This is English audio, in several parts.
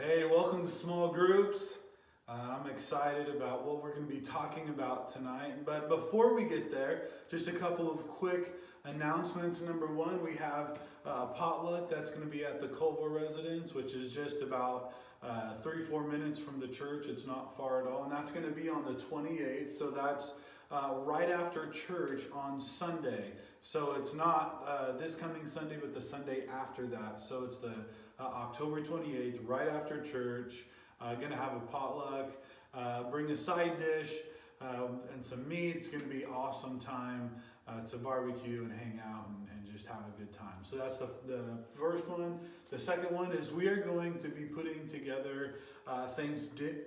Hey, welcome to Small Groups. I'm excited about what we're going to be talking about tonight. But before we get there, just a couple of quick announcements. Number one, we have a potluck that's going to be at the Culver residence, which is just about 3-4 minutes from the church. It's not far at all. And that's going to be on the 28th. So that's right after church on Sunday. So it's not this coming Sunday, but the Sunday after that. So it's the October 28th, right after church. Gonna have a potluck, bring a side dish and some meat. It's gonna be awesome time to barbecue and hang out and just have a good time. So that's the first one. The second one is we are going to be putting together a Thanksgiving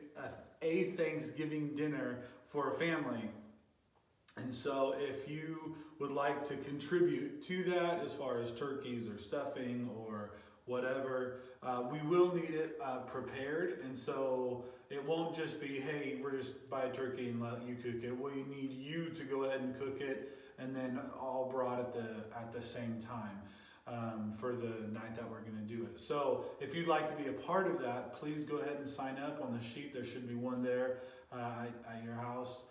dinner for a family. And so if you would like to contribute to that as far as turkeys or stuffing or whatever, we will need it prepared. And so it won't just be, hey, we're just buy a turkey and let you cook it. We need you to go ahead and cook it, and then all brought at the same time for the night that we're going to do it. So if you'd like to be a part of that, please go ahead and sign up on the sheet. There should be one there at your house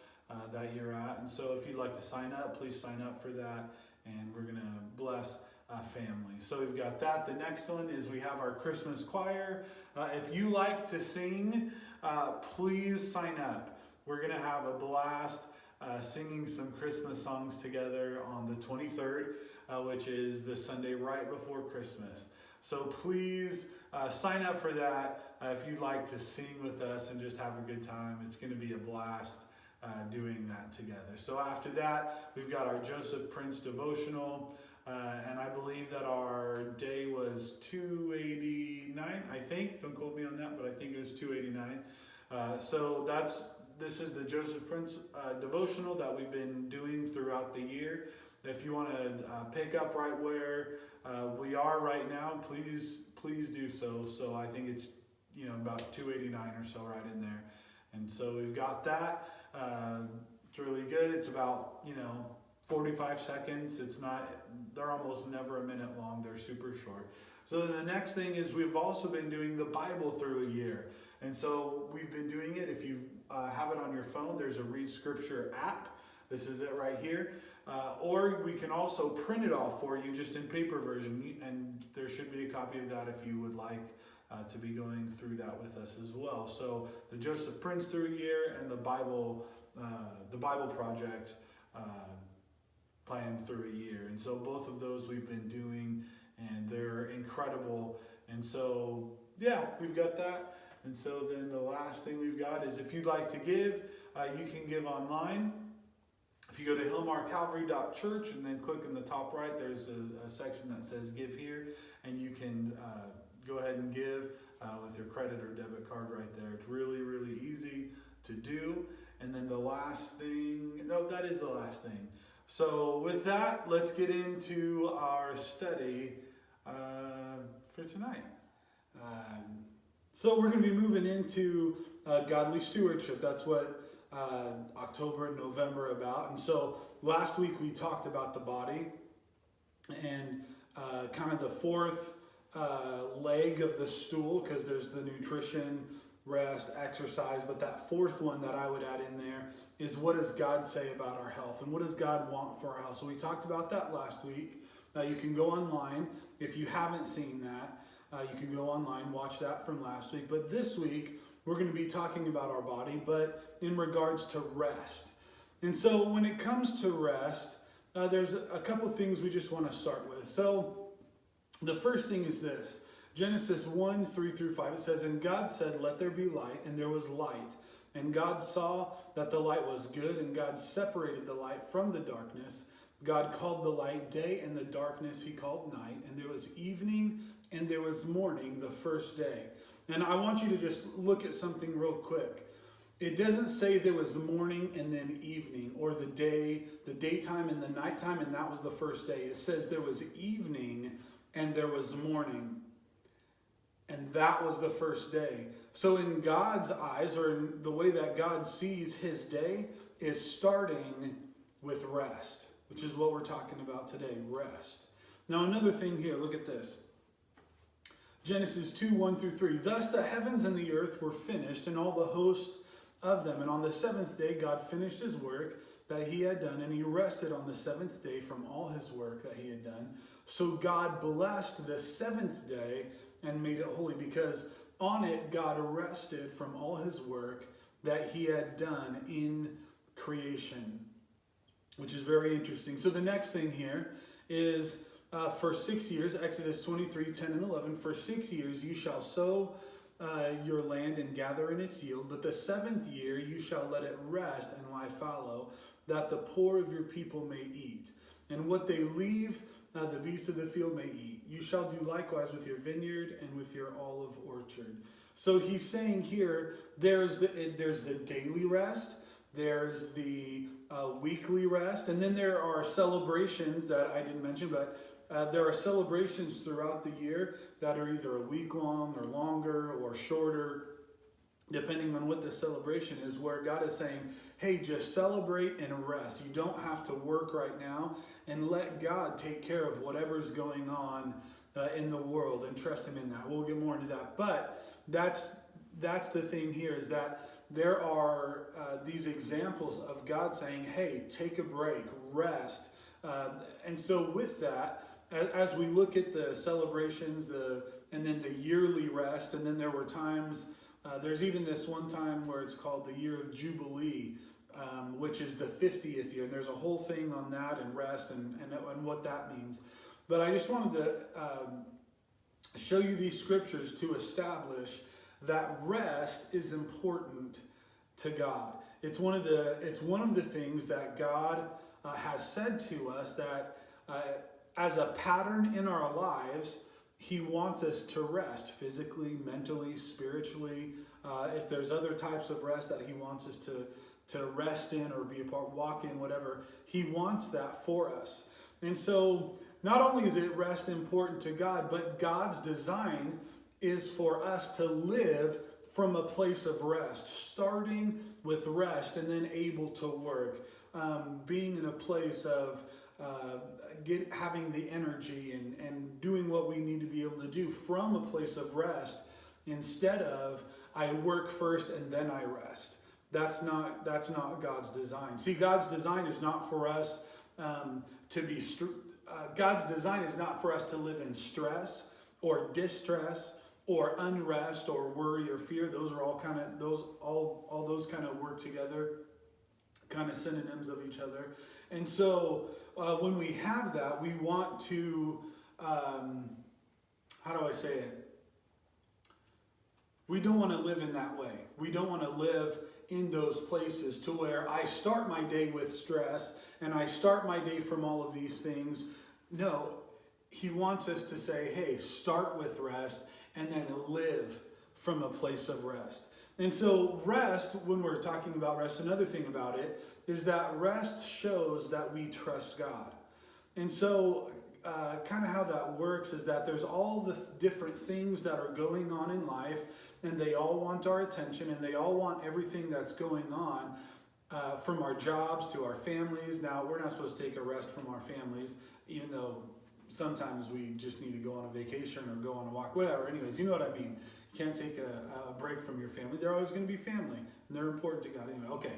that you're at. And so if you'd like to sign up, please sign up for that, and we're going to bless family. So we've got that. The next one is we have our Christmas choir. If you like to sing, please sign up. We're going to have a blast singing some Christmas songs together on the 23rd, which is the Sunday right before Christmas. So please sign up for that if you'd like to sing with us and just have a good time. It's going to be a blast doing that together. So after that, we've got our Joseph Prince devotional. And I believe that our day was 289, I think. Don't quote me on that, but I think it was 289. So this is the Joseph Prince devotional that we've been doing throughout the year. If you want to pick up right where we are right now, please do so. So I think it's about 289 or so right in there. And so we've got that. It's really good. It's about 45 seconds. They're almost never a minute long. They're super short. So the next thing is we've also been doing the Bible through a year. And so we've been doing it. If you have it on your phone, there's a Read Scripture app. This is it right here. Or we can also print it off for you just in paper version. And there should be a copy of that if you would like to be going through that with us as well. So the Joseph Prince through a year and the Bible Project planned through a year. And so both of those we've been doing, and they're incredible. And so we've got that. And so then the last thing we've got is if you'd like to give, you can give online. If you go to hillmarcalvary.church and then click in the top right, there's a section that says give here, and you can go ahead and give with your credit or debit card right there. It's really, really easy to do. And then the last thing, that is the last thing. So with that, let's get into our study for tonight. So we're going to be moving into godly stewardship. That's what October and November are about. And so last week we talked about the body and kind of the fourth leg of the stool, because there's the nutrition, rest, exercise, but that fourth one that I would add in there is what does God say about our health and what does God want for our health. So we talked about that last week. You can go online. If you haven't seen that, you can go online, watch that from last week. But this week, we're going to be talking about our body, but in regards to rest. And so when it comes to rest, there's a couple things we just want to start with. So the first thing is this. Genesis 1:3-5, it says, "And God said, let there be light, and there was light. And God saw that the light was good, and God separated the light from the darkness. God called the light day, and the darkness he called night. And there was evening, and there was morning the first day." And I want you to just look at something real quick. It doesn't say there was morning and then evening, or the daytime and the nighttime, and that was the first day. It says there was evening and there was morning. And that was the first day. So in God's eyes, or in the way that God sees his day, is starting with rest, which is what we're talking about today, rest. Now another thing here, look at this. Genesis 2, 1 through 3. Thus the heavens and the earth were finished, and all the host of them. And on the seventh day God finished his work that he had done, and he rested on the seventh day from all his work that he had done. So God blessed the seventh day and made it holy, because on it God rested from all his work that he had done in creation, which is very interesting. So the next thing here is for 6 years, Exodus 23, 10 and 11, for 6 years you shall sow your land and gather in its yield, but the seventh year you shall let it rest and lie fallow, that the poor of your people may eat. And what they leave, the beasts of the field may eat. You shall do likewise with your vineyard and with your olive orchard. So he's saying here, there's the daily rest, there's the weekly rest, and then there are celebrations that I didn't mention, but there are celebrations throughout the year that are either a week long or longer or shorter, depending on what the celebration is, where God is saying, hey, just celebrate and rest. You don't have to work right now, and let God take care of whatever's going on in the world, and trust him in that. We'll get more into that. But that's the thing here, is that there are these examples of God saying, hey, take a break, rest. And so with that, as we look at the celebrations, and then the yearly rest, and then there were times, there's even this one time where it's called the year of Jubilee, which is the 50th year. And there's a whole thing on that and rest and what that means. But I just wanted to show you these scriptures to establish that rest is important to God. It's one of the things that God has said to us, that as a pattern in our lives, he wants us to rest physically, mentally, spiritually. If there's other types of rest that he wants us to rest in or be a part, walk in, whatever, he wants that for us. And so not only is it rest important to God, but God's design is for us to live from a place of rest, starting with rest and then able to work, being in a place of having the energy and doing what we need to be able to do from a place of rest, instead of I work first and then I rest. That's not God's design. See, God's design is not for us God's design is not for us to live in stress or distress or unrest or worry or fear. Those are all kind of all those kind of work together, kind of synonyms of each other. And so when we have that, we want to, how do I say it? We don't want to live in that way. We don't want to live in those places to where I start my day with stress and I start my day from all of these things. No, he wants us to say, hey, start with rest and then live from a place of rest. And so rest, when we're talking about rest, another thing about it is that rest shows that we trust God. And so kind of how that works is that there's all the different things that are going on in life, and they all want our attention, and they all want everything that's going on, from our jobs to our families. Now, we're not supposed to take a rest from our families, even though sometimes we just need to go on a vacation or go on a walk, whatever. Anyways, you know what I mean. You can't take a break from your family. They're always going to be family, and they're important to God anyway. Okay.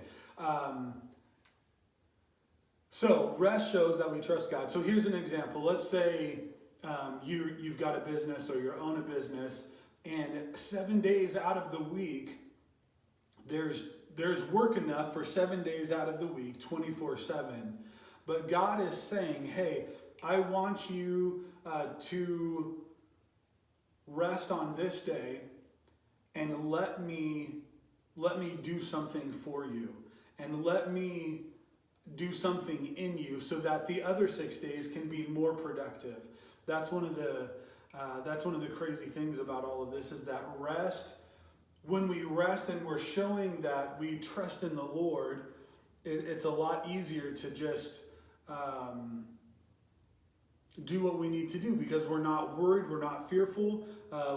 So rest shows that we trust God. So here's an example. Let's say you've got a business, or you own a business, and 7 days out of the week, there's work enough for 7 days out of the week, 24/7. But God is saying, hey, I want you to rest on this day and let me do something for you, and let me do something in you so that the other 6 days can be more productive. That's one of the crazy things about all of this, is that rest, when we rest and we're showing that we trust in the Lord, it's a lot easier to just do what we need to do, because we're not worried, we're not fearful,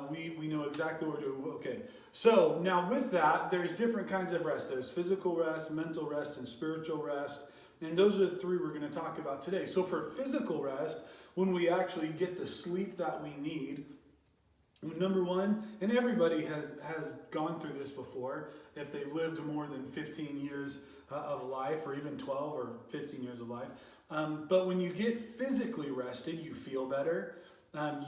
we know exactly what we're doing. Okay, so now with that, there's different kinds of rest. There's physical rest, mental rest, and spiritual rest. And those are the three we're going to talk about today. So for physical rest, when we actually get the sleep that we need, Number one, and everybody has gone through this before, if they've lived more than 15 years of life, or even 12 or 15 years of life. But when you get physically rested, you feel better.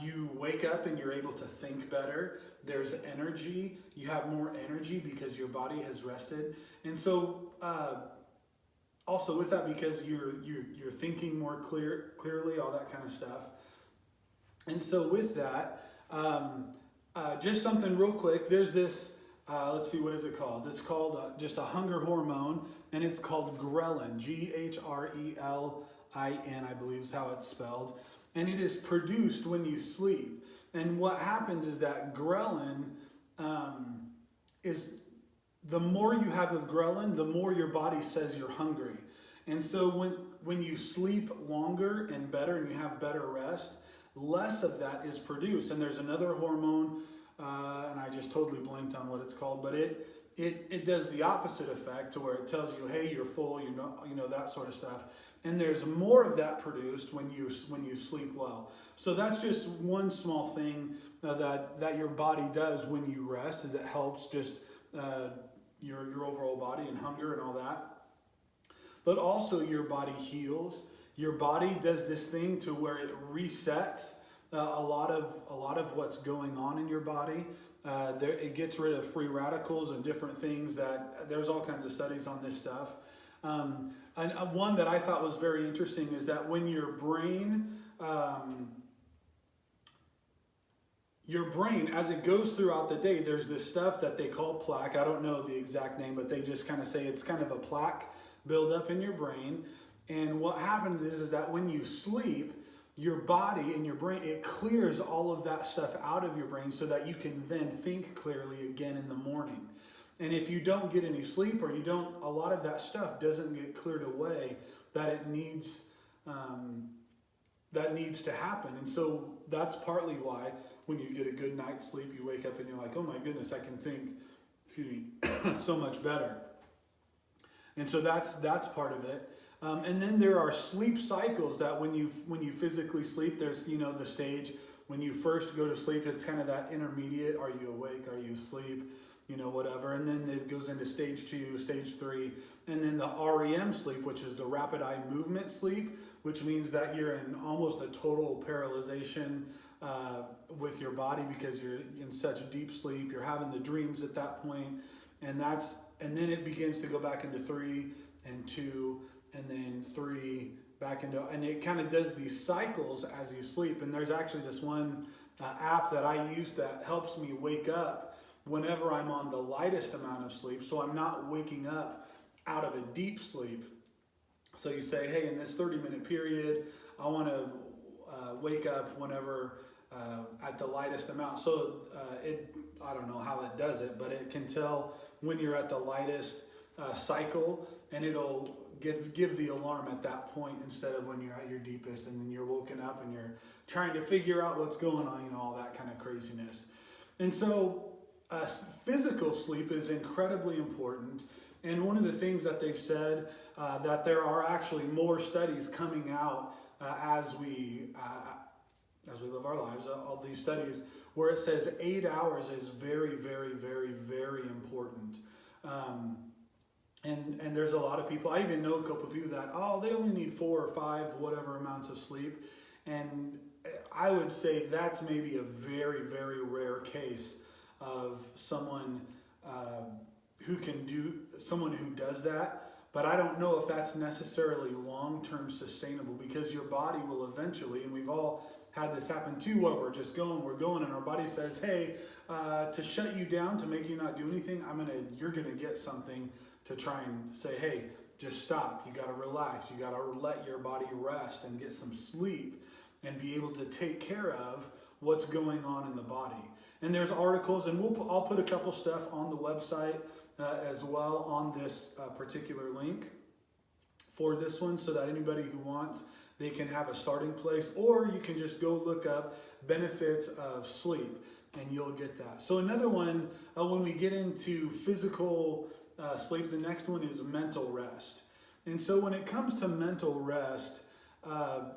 You wake up and you're able to think better. There's energy. You have more energy because your body has rested. And so, also with that, because you're thinking more clearly, all that kind of stuff. And so with that, just something real quick. There's this, let's see, what is it called? It's called just a hunger hormone, and it's called ghrelin, Grelin, I believe is how it's spelled. And it is produced when you sleep. And what happens is that ghrelin is, the more you have of ghrelin, the more your body says you're hungry. And so when you sleep longer and better and you have better rest, less of that is produced. And there's another hormone, and I just totally blanked on what it's called, but it does the opposite effect, to where it tells you, hey, you're full, you know that sort of stuff. And there's more of that produced when you sleep well. So that's just one small thing that your body does when you rest, is it helps just your overall body and hunger and all that. But also your body heals. Your body does this thing to where it resets a lot of what's going on in your body. It gets rid of free radicals and different things. That there's all kinds of studies on this stuff. And one that I thought was very interesting is that when your brain, as it goes throughout the day, there's this stuff that they call plaque. I don't know the exact name, but they just kind of say it's kind of a plaque buildup in your brain. And what happens is that when you sleep, your body and your brain, it clears all of that stuff out of your brain so that you can then think clearly again in the morning. And if you don't get any sleep, or a lot of that stuff doesn't get cleared away that it needs, that needs to happen. And so that's partly why when you get a good night's sleep, you wake up and you're like, oh my goodness, I can think, so much better. And so that's part of it. And then there are sleep cycles that when you physically sleep, there's, the stage when you first go to sleep, it's kind of that intermediate. Are you awake? Are you asleep? Whatever. And then it goes into stage 2, stage 3, and then the REM sleep, which is the rapid eye movement sleep, which means that you're in almost a total paralyzation with your body because you're in such deep sleep. You're having the dreams at that point, and then it begins to go back into 3 and 2. And then 3 back into, and it kind of does these cycles as you sleep. And there's actually this one app that I use that helps me wake up whenever I'm on the lightest amount of sleep, so I'm not waking up out of a deep sleep. So you say, hey, in this 30-minute period, I want to wake up whenever at the lightest amount. So I don't know how it does it, but it can tell when you're at the lightest cycle, and it'll give the alarm at that point instead of when you're at your deepest, and then you're woken up and you're trying to figure out what's going on, all that kind of craziness. And so physical sleep is incredibly important. And one of the things that they've said, that there are actually more studies coming out as we live our lives, all these studies, where it says 8 hours is very, very, very, very important. And there's a lot of people, I even know a couple of people that, they only need 4 or 5, whatever amounts of sleep. And I would say that's maybe a very, very rare case of someone who does that. But I don't know if that's necessarily long-term sustainable, because your body will eventually, and we've all had this happen too, where we're going, and our body says, hey, to shut you down, to make you not do anything, you're gonna get something to try and say, hey, just stop. You got to relax. You got to let your body rest and get some sleep and be able to take care of what's going on in the body. And there's articles, and I'll put a couple stuff on the website as well on this particular link for this one, so that anybody who wants, they can have a starting place, or you can just go look up benefits of sleep and you'll get that. So another one, when we get into physical sleep, the next one is mental rest. And so when it comes to mental rest, the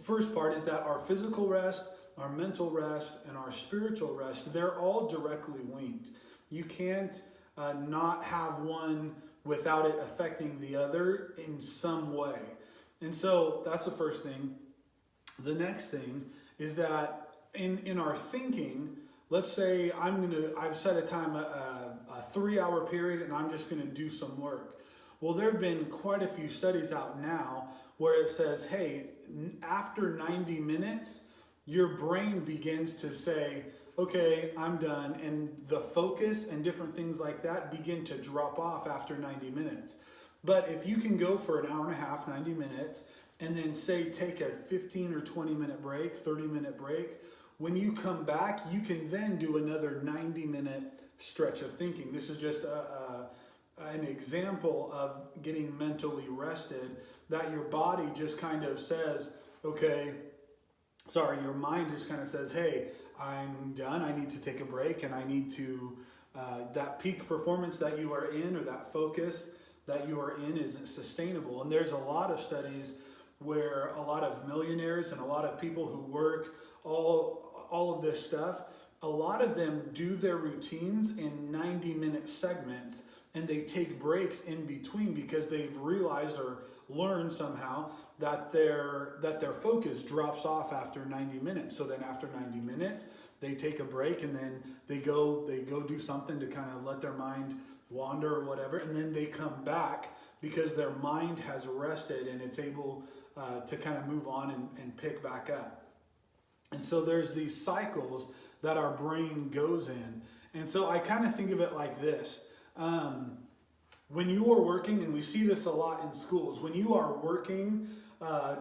first part is that our physical rest, our mental rest, and our spiritual rest, they're all directly linked. You can't not have one without it affecting the other in some way. And so that's the first thing. The next thing is that in our thinking, let's say I've set a time, a 3-hour period, and I'm just gonna do some work. Well, there have been quite a few studies out now where it says, hey, after 90 minutes, your brain begins to say, okay, I'm done. And the focus and different things like that begin to drop off after 90 minutes. But if you can go for an hour and a half, 90 minutes, and then say take a 15 or 20 minute break, 30-minute break, when you come back, you can then do another 90-minute stretch of thinking. This is just an example of getting mentally rested, that your body just kind of says, okay, your mind just kind of says, hey, I'm done, I need to take a break, and I need to, that peak performance that you are in, or that focus that you are in, isn't sustainable. And there's a lot of studies where a lot of millionaires and a lot of people who work all of this stuff, a lot of them do their routines in 90-minute segments, and they take breaks in between because they've realized or learned somehow that their focus drops off after 90 minutes. So then after 90 minutes, they take a break, and then they go do something to kind of let their mind wander or whatever, and then they come back because their mind has rested and it's able to kind of move on and pick back up. And so there's these cycles that our brain goes in. And so I kind of think of it like this. When you are working, and we see this a lot in schools, when you are working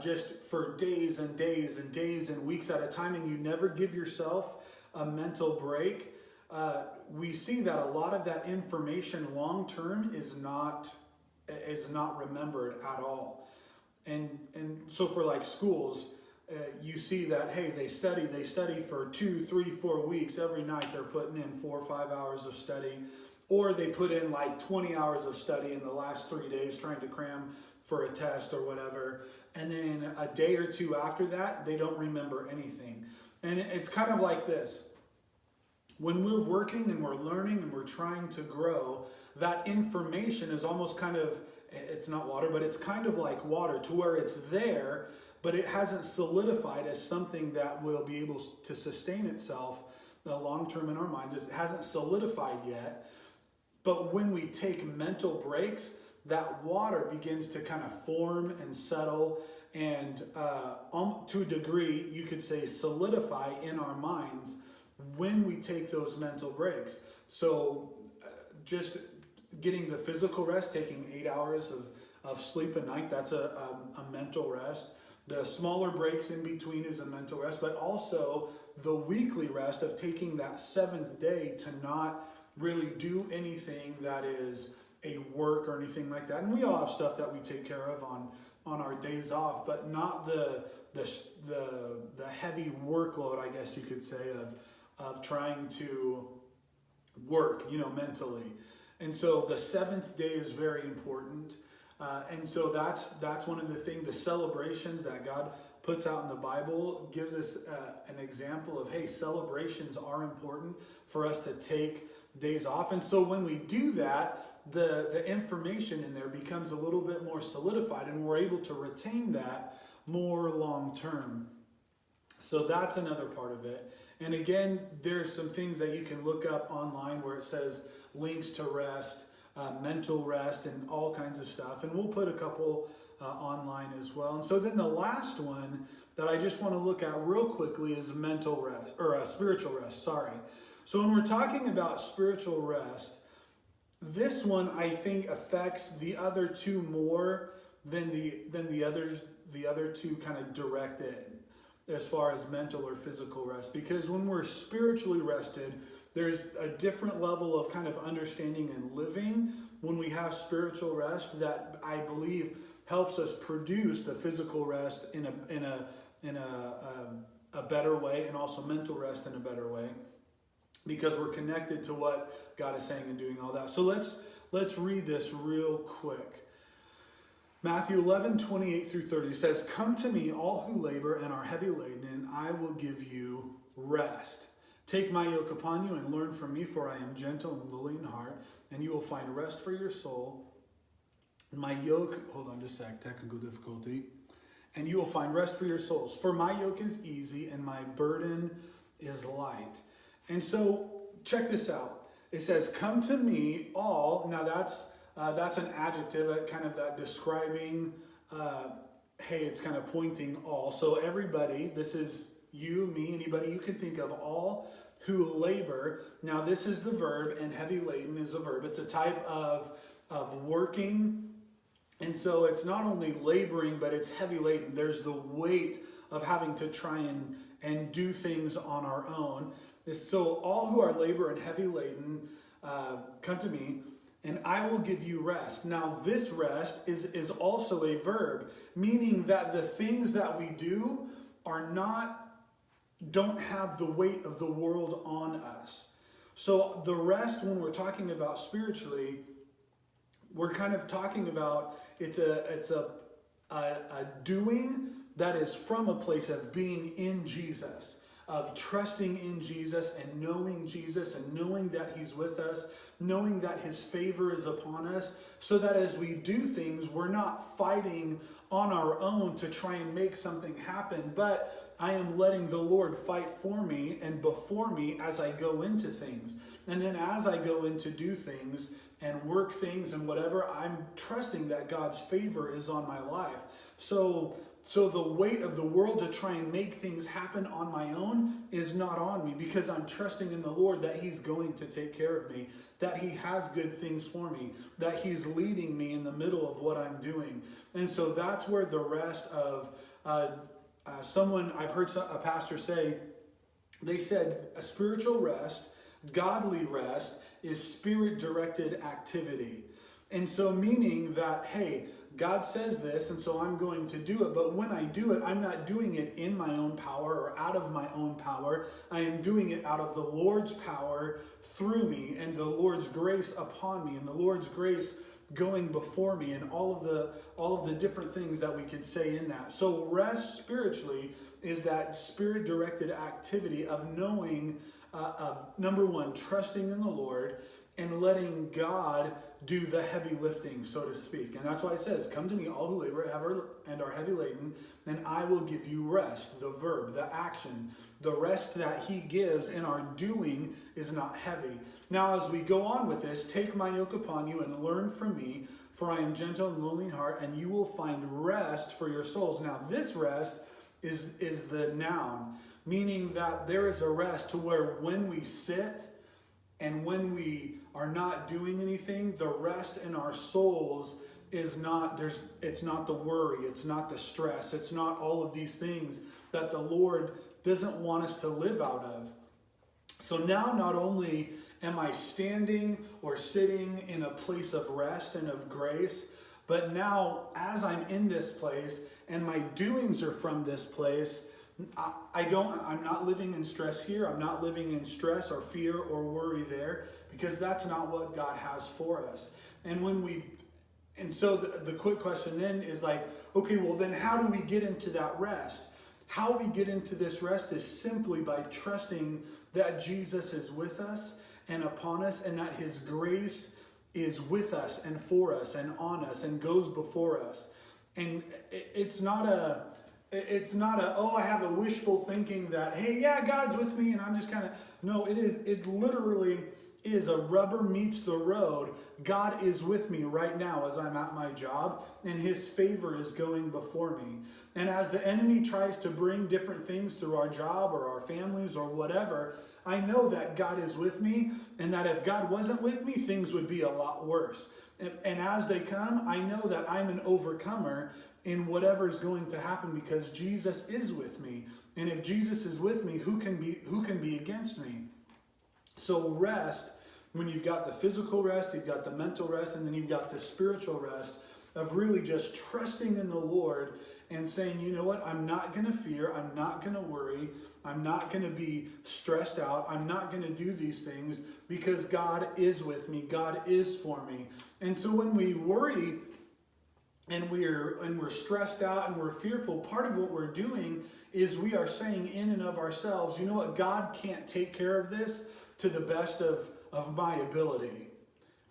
just for days and days and days and weeks at a time, and you never give yourself a mental break, we see that a lot of that information long term is not remembered at all. And so for like schools, you see that, hey, they study for 2, 3, 4 weeks. Every night they're putting in 4 or 5 hours of study, or they put in like 20 hours of study in the last 3 days trying to cram for a test or whatever. And then a day or two after that, they don't remember anything. And it's kind of like this. When we're working and we're learning and we're trying to grow, that information is almost kind of, it's not water, but it's kind of like water, to where it's there, but it hasn't solidified as something that will be able to sustain itself long term in our minds. It hasn't solidified yet. But when we take mental breaks, that water begins to kind of form and settle, and to a degree, you could say solidify in our minds when we take those mental breaks. So just getting the physical rest, taking 8 hours of sleep a night, that's a mental rest. The smaller breaks in between is a mental rest, but also the weekly rest of taking that 7th day to not really do anything that is a work or anything like that. And we all have stuff that we take care of on our days off, but not the heavy workload, I guess you could say, of trying to work, mentally. And so the 7th day is very important. And so that's one of the things, the celebrations that God puts out in the Bible gives us an example of, hey, celebrations are important for us to take days off. And so when we do that, the information in there becomes a little bit more solidified, and we're able to retain that more long term. So that's another part of it. And again, there's some things that you can look up online where it says links to rest, mental rest, and all kinds of stuff. And we'll put a couple online as well. And so then the last one that I just want to look at real quickly is mental rest, or spiritual rest, sorry. So when we're talking about spiritual rest, this one I think affects the other two more than the other two kind of direct it as far as mental or physical rest. Because when we're spiritually rested, there's a different level of kind of understanding and living when we have spiritual rest that I believe helps us produce the physical rest in a better way, and also mental rest in a better way, because we're connected to what God is saying and doing all that. So let's read this real quick. Matthew 11:28 through 30 says, "Come to me, all who labor and are heavy laden, and I will give you rest. Take my yoke upon you and learn from me, for I am gentle and lowly in heart, and you will find rest for your soul. My yoke, hold on just a sec, technical difficulty. And you will find rest for your souls. For my yoke is easy and my burden is light. And so check this out. It says, come to me all. Now that's an adjective, kind of that describing, hey, it's kind of pointing all. So everybody, this is you, me, anybody you can think of, all who labor. Now this is the verb, and heavy laden is a verb. It's a type of working. And so it's not only laboring, but it's heavy laden. There's the weight of having to try and do things on our own. So all who are labor and heavy laden, come to me, and I will give you rest. Now this rest is also a verb, meaning that the things that we do don't have the weight of the world on us. So the rest, when we're talking about spiritually, we're kind of talking about it's a doing that is from a place of being in Jesus, of trusting in Jesus and knowing that he's with us, knowing that his favor is upon us, so that as we do things, we're not fighting on our own to try and make something happen, but I am letting the Lord fight for me and before me as I go into things. And then as I go in to do things and work things and whatever, I'm trusting that God's favor is on my life. So the weight of the world to try and make things happen on my own is not on me, because I'm trusting in the Lord that he's going to take care of me, that he has good things for me, that he's leading me in the middle of what I'm doing. And so that's where the rest of someone, I've heard a pastor say, they said a spiritual rest, godly rest, is spirit-directed activity. And so meaning that, hey, God says this, and so I'm going to do it. But when I do it, I'm not doing it in my own power or out of my own power. I am doing it out of the Lord's power through me, and the Lord's grace upon me, and the Lord's grace going before me, and all of the different things that we could say in that. So rest spiritually is that spirit-directed activity of knowing, of number one, trusting in the Lord, and letting God do the heavy lifting, so to speak. And that's why it says, come to me, all who labor and are heavy laden, and I will give you rest. The verb, the action, the rest that he gives in our doing is not heavy. Now, as we go on with this, take my yoke upon you and learn from me, for I am gentle and lowly in heart, and you will find rest for your souls. Now, this rest is the noun, meaning that there is a rest to where when we sit and when we are not doing anything, the rest in our souls is not, it's not the worry, it's not the stress, it's not all of these things that the Lord doesn't want us to live out of. So now not only am I standing or sitting in a place of rest and of grace, but now as I'm in this place and my doings are from this place, I'm not living in stress here. I'm not living in stress or fear or worry there, because that's not what God has for us. And so the quick question then is like, okay, well then how do we get into that rest? How we get into this rest is simply by trusting that Jesus is with us and upon us, and that his grace is with us and for us and on us and goes before us. And it's not a, oh, I have a wishful thinking that, hey, yeah, God's with me and I'm just kind of, no, it literally is a rubber meets the road. God is with me right now as I'm at my job, and his favor is going before me. And as the enemy tries to bring different things through our job or our families or whatever, I know that God is with me, and that if God wasn't with me, things would be a lot worse. And as they come, I know that I'm an overcomer in whatever's going to happen, because Jesus is with me. And if Jesus is with me, who can be against me? So rest, when you've got the physical rest, you've got the mental rest, and then you've got the spiritual rest of really just trusting in the Lord and saying, you know what, I'm not going to fear, I'm not going to worry, I'm not going to be stressed out, I'm not going to do these things, because God is with me, God is for me. And so when we worry and we're stressed out and we're fearful, part of what we're doing is we are saying in and of ourselves, you know what, God can't take care of this to the best of my ability.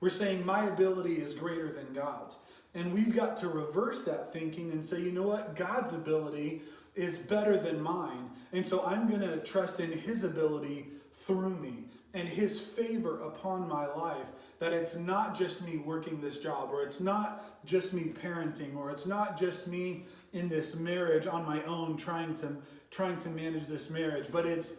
We're saying my ability is greater than God's. And we've got to reverse that thinking and say, you know what, God's ability is better than mine. And so I'm going to trust in his ability through me and his favor upon my life, that it's not just me working this job, or it's not just me parenting, or it's not just me in this marriage on my own trying to manage this marriage, but it's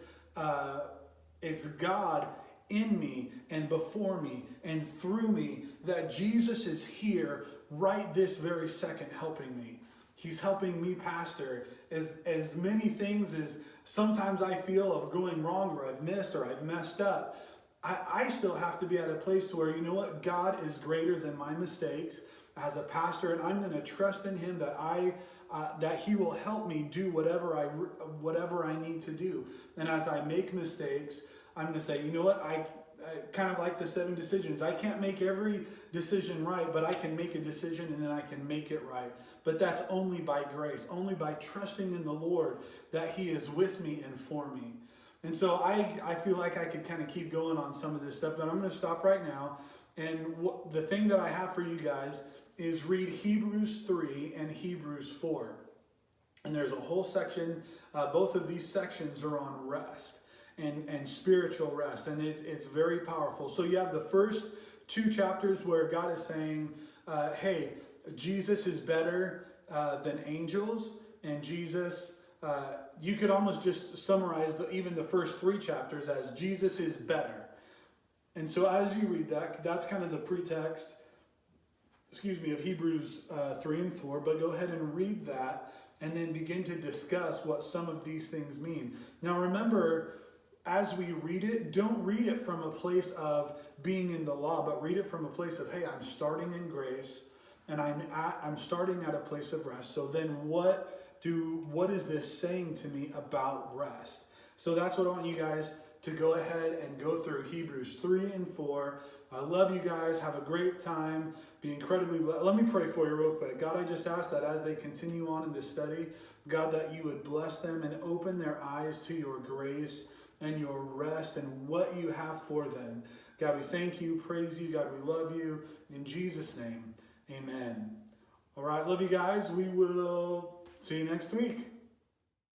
God in me and before me and through me, that Jesus is here right this very second helping me. He's helping me pastor as many things as sometimes I feel of going wrong, or I've missed, or I've messed up. I still have to be at a place to where, you know what, God is greater than my mistakes as a pastor, and I'm going to trust in him that he will help me do whatever I need to do. And as I make mistakes, I'm going to say, you know what, I kind of like the 7 decisions. I can't make every decision right, but I can make a decision and then I can make it right. But that's only by grace, only by trusting in the Lord that he is with me and for me. And so I feel like I could kind of keep going on some of this stuff, but I'm going to stop right now. And the thing that I have for you guys is read Hebrews 3 and Hebrews 4. And there's a whole section, both of these sections are on rest. And spiritual rest, and it's very powerful. So you have the first 2 chapters where God is saying, hey, Jesus is better than angels, and Jesus, you could almost just summarize even the first 3 chapters as Jesus is better. And so as you read that, that's kind of the pretext, of Hebrews 3 and 4, but go ahead and read that and then begin to discuss what some of these things mean. Now remember, as we read it, don't read it from a place of being in the law, but read it from a place of, hey, I'm starting in grace, and I'm starting at a place of rest. So then what is this saying to me about rest? So that's what I want you guys to go ahead and go through, Hebrews 3 and 4. I love you guys. Have a great time. Be incredibly blessed. Let me pray for you real quick. God, I just ask that as they continue on in this study, God, that you would bless them and open their eyes to your grace and your rest and what you have for them. God, we thank you, praise you. God, we love you. In Jesus' name, amen. All right, love you guys. We will see you next week.